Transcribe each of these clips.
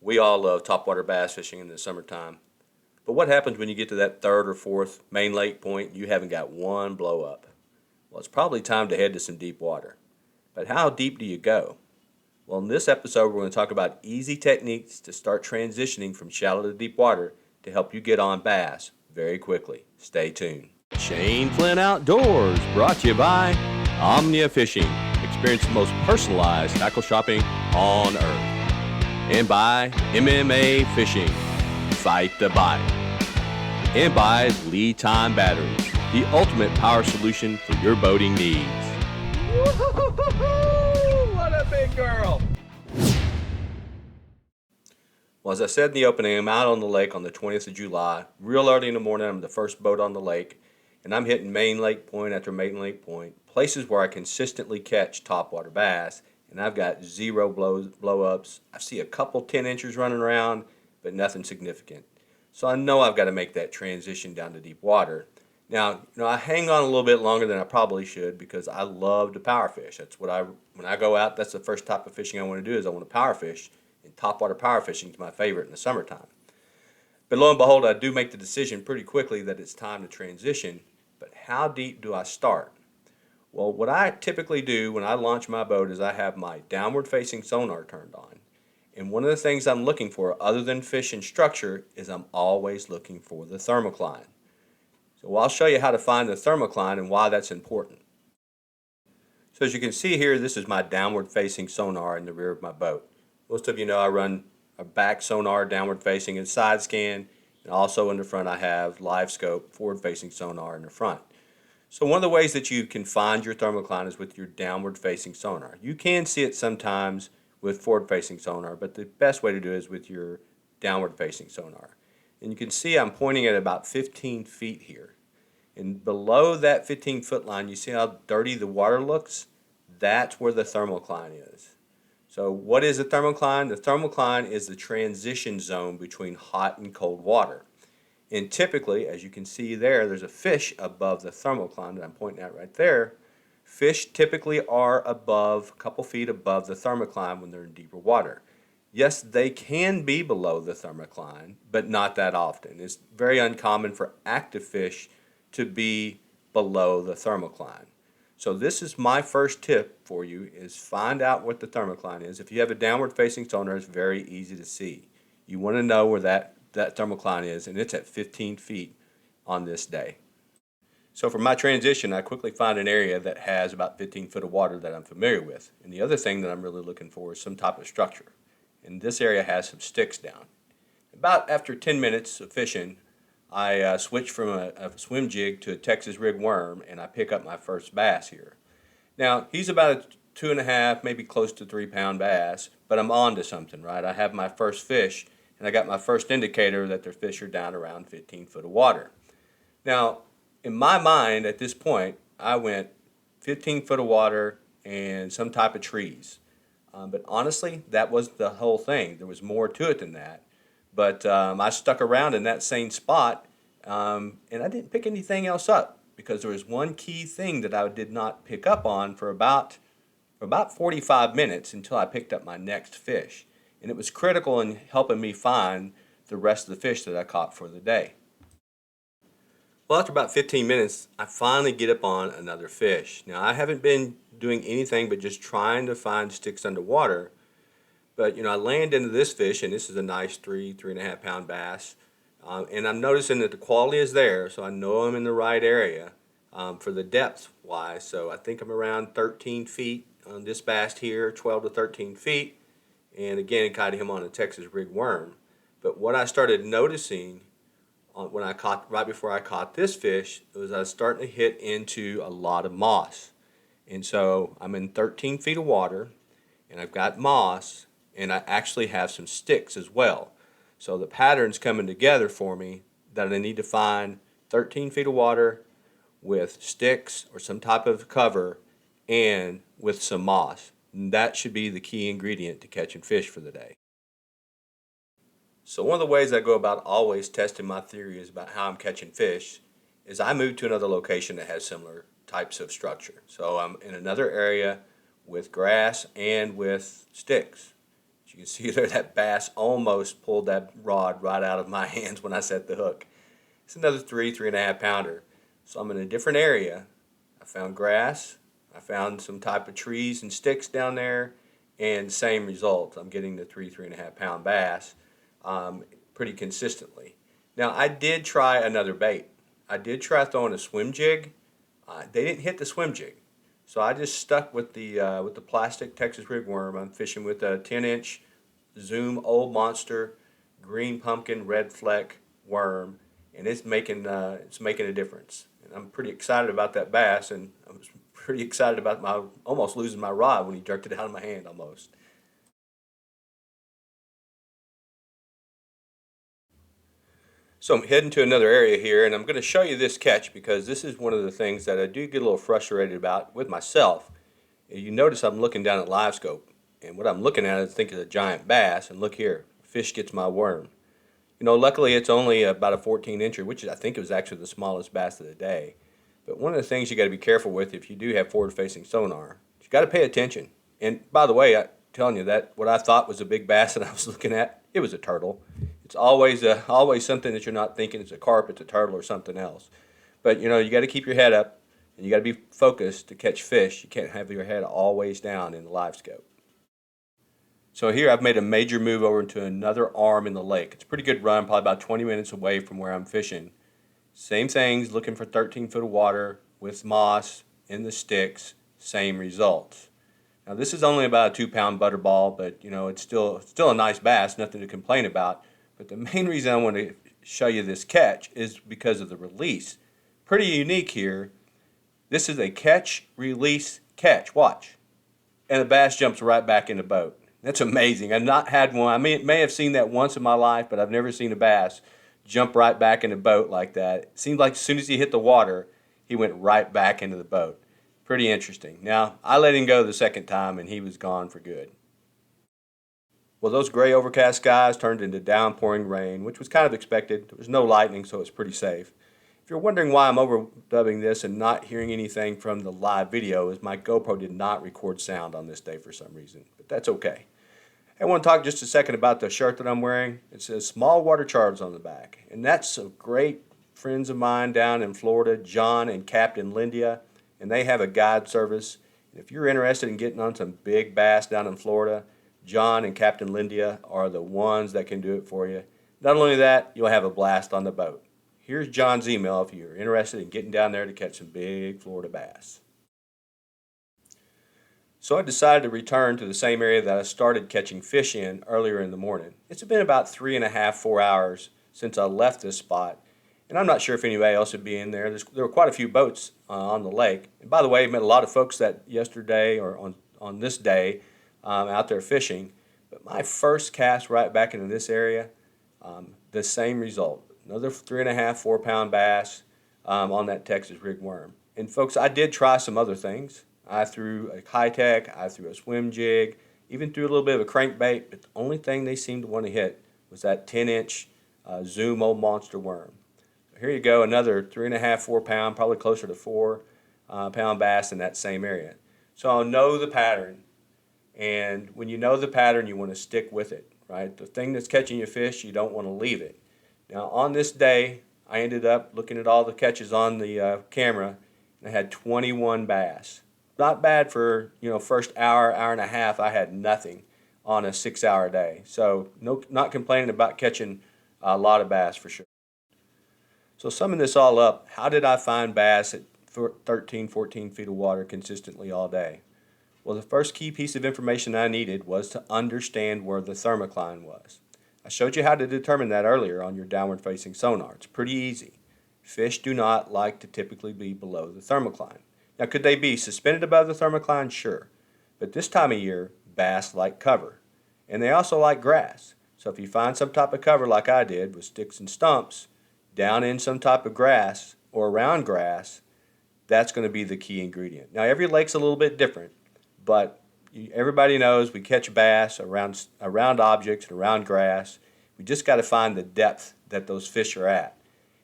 We all love topwater bass fishing in the summertime. But what happens when you get to that third or fourth main lake point and you haven't got one blow up? Well, it's probably time to head to some deep water. But how deep do you go? Well, in this episode, we're going to talk about easy techniques to start transitioning from shallow to deep water to help you get on bass very quickly. Stay tuned. Shane Flynn Outdoors, brought to you by Omnia Fishing. Experience the most personalized tackle shopping on earth. And by MMA Fishing, fight the bite. And by Lead Time Batteries, the ultimate power solution for your boating needs. Woo-hoo-hoo-hoo! What a big girl! Well, as I said in the opening, I'm out on the lake on the 20th of July. Real early in the morning, I'm the first boat on the lake, and I'm hitting main lake point after main lake point, places where I consistently catch topwater bass, and I've got zero blow-ups. I see a couple 10 inchers running around, but nothing significant. So I know I've got to make that transition down to deep water. Now, I hang on a little bit longer than I probably should because I love to power fish. That's what when I go out, that's the first type of fishing I want to do is I want to power fish, and topwater power fishing is my favorite in the summertime. But lo and behold, I do make the decision pretty quickly that it's time to transition. But how deep do I start? Well, what I typically do when I launch my boat is I have my downward facing sonar turned on. And one of the things I'm looking for, other than fish and structure, is I'm always looking for the thermocline. So I'll show you how to find the thermocline and why that's important. So as you can see here, this is my downward facing sonar in the rear of my boat. Most of you know I run a back sonar downward facing and side scan, and also in the front I have live scope forward facing sonar in the front. So one of the ways that you can find your thermocline is with your downward facing sonar. You can see it sometimes with forward facing sonar, but the best way to do it is with your downward facing sonar. And you can see I'm pointing at about 15 feet here. And below that 15-foot line, you see how dirty the water looks? That's where the thermocline is. So what is a thermocline? The thermocline is the transition zone between hot and cold water. And typically, as you can see there, there's a fish above the thermocline that I'm pointing at right there. Fish typically are above, a couple feet above the thermocline when they're in deeper water. Yes, they can be below the thermocline, but not that often. It's very uncommon for active fish to be below the thermocline. So this is my first tip for you, is find out what the thermocline is. If you have a downward facing sonar, it's very easy to see. You want to know where that thermocline is, and it's at 15 feet on this day. So for my transition, I quickly find an area that has about 15 foot of water that I'm familiar with. And the other thing that I'm really looking for is some type of structure. And this area has some sticks down. About after 10 minutes of fishing, I switch from a swim jig to a Texas rig worm, and I pick up my first bass here. Now, he's about a 2.5, maybe close to 3 pound bass, but I'm on to something, right? I have my first fish, and I got my first indicator that their fish are down around 15 foot of water. Now, in my mind at this point, I went 15 foot of water and some type of trees. But honestly, that was the whole thing. There was more to it than that. But I stuck around in that same spot, and I didn't pick anything else up because there was one key thing that I did not pick up on for about 45 minutes until I picked up my next fish. And it was critical in helping me find the rest of the fish that I caught for the day. Well, after about 15 minutes, I finally get up on another fish. Now, I haven't been doing anything but just trying to find sticks underwater. But, I land into this fish, and this is a nice 3.5 pound bass. And I'm noticing that the quality is there, so I know I'm in the right area for the depth-wise. So I think I'm around 13 feet on this bass here, 12 to 13 feet. And again, caught him on a Texas rig worm. But what I started noticing right before I caught this fish was I was starting to hit into a lot of moss. And so I'm in 13 feet of water, and I've got moss, and I actually have some sticks as well. So the pattern's coming together for me that I need to find 13 feet of water with sticks or some type of cover and with some moss. And that should be the key ingredient to catching fish for the day. So one of the ways I go about always testing my theories about how I'm catching fish is I move to another location that has similar types of structure. So I'm in another area with grass and with sticks. As you can see there, that bass almost pulled that rod right out of my hands when I set the hook. It's another 3.5 pounder. So I'm in a different area. I found grass. I found some type of trees and sticks down there, and same result. I'm getting the 3.5 pound bass pretty consistently. Now I did try another bait. I did try throwing a swim jig. They didn't hit the swim jig, so I just stuck with the plastic Texas rig worm. I'm fishing with a 10-inch Zoom Old Monster green pumpkin red fleck worm, and it's making a difference. And I'm pretty excited about that bass, and I was pretty excited about my almost losing my rod when he jerked it out of my hand almost. So I'm heading to another area here, and I'm going to show you this catch because this is one of the things that I do get a little frustrated about with myself. You notice I'm looking down at live scope, and what I'm looking at is think it's a giant bass, and look here, fish gets my worm. Luckily it's only about a 14-incher, which I think it was actually the smallest bass of the day. But one of the things you got to be careful with if you do have forward-facing sonar, you got to pay attention. And by the way, I'm telling you that what I thought was a big bass that I was looking at, it was a turtle. It's always something that you're not thinking it's a carp, it's a turtle, or something else. But you got to keep your head up, and you got to be focused to catch fish. You can't have your head always down in the live scope. So here I've made a major move over into another arm in the lake. It's a pretty good run, probably about 20 minutes away from where I'm fishing. Same things, looking for 13 foot of water with moss in the sticks, same results. Now this is only about a 2-pound butterball, but it's still a nice bass, nothing to complain about. But the main reason I want to show you this catch is because of the release. Pretty unique here. This is a catch, release, catch. Watch. And the bass jumps right back in the boat. That's amazing. I've not had one. I may have seen that once in my life, but I've never seen a bass jump right back in the boat like that. It seemed like as soon as he hit the water, he went right back into the boat. Pretty interesting. Now, I let him go the second time, and he was gone for good. Well, those gray overcast skies turned into downpouring rain, which was kind of expected. There was no lightning, so it's pretty safe. If you're wondering why I'm overdubbing this and not hearing anything from the live video, is my GoPro did not record sound on this day for some reason, but that's okay. I want to talk just a second about the shirt that I'm wearing. It says Small Water Charms on the back, and that's some great friends of mine down in Florida, John and Captain Lindia, and they have a guide service. If you're interested in getting on some big bass down in Florida, John and Captain Lindia are the ones that can do it for you. Not only that, you'll have a blast on the boat. Here's John's email if you're interested in getting down there to catch some big Florida bass. So I decided to return to the same area that I started catching fish in earlier in the morning. It's been about 3.5, 4 hours since I left this spot, and I'm not sure if anybody else would be in there. There were quite a few boats on the lake. And by the way, I met a lot of folks that yesterday or on this day out there fishing. But my first cast right back into this area, the same result. Another 3.5, 4-pound bass on that Texas rig worm. And folks, I did try some other things. I threw a high-tech, I threw a swim jig, even threw a little bit of a crankbait, but the only thing they seemed to want to hit was that 10-inch Zoom Old Monster worm. So here you go, another 3.5, 4-pound, probably closer to 4-pound bass in that same area. So I'll know the pattern, and when you know the pattern, you want to stick with it, right? The thing that's catching your fish, you don't want to leave it. Now on this day, I ended up looking at all the catches on the camera, and I had 21 bass. Not bad for, first hour, hour and a half, I had nothing on a 6-hour day. So not complaining about catching a lot of bass for sure. So summing this all up, how did I find bass at 13, 14 feet of water consistently all day? Well, the first key piece of information I needed was to understand where the thermocline was. I showed you how to determine that earlier on your downward facing sonar. It's pretty easy. Fish do not like to typically be below the thermocline. Now, could they be suspended above the thermocline? Sure. But this time of year, bass like cover. And they also like grass. So if you find some type of cover like I did with sticks and stumps, down in some type of grass or around grass, that's going to be the key ingredient. Now, every lake's a little bit different, but everybody knows we catch bass around objects and around grass. We just got to find the depth that those fish are at.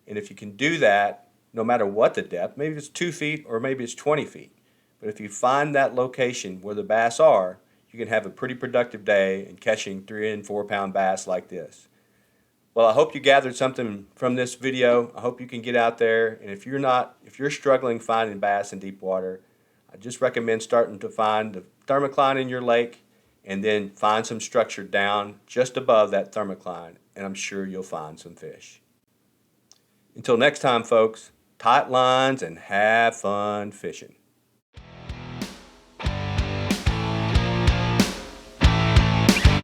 And if you can do that, no matter what the depth, maybe it's 2 feet or maybe it's 20 feet. But if you find that location where the bass are, you can have a pretty productive day in catching 3 and 4 pound bass like this. Well, I hope you gathered something from this video. I hope you can get out there, and if you're struggling finding bass in deep water, I just recommend starting to find the thermocline in your lake and then find some structure down just above that thermocline, and I'm sure you'll find some fish. Until next time, folks, tight lines and have fun fishing.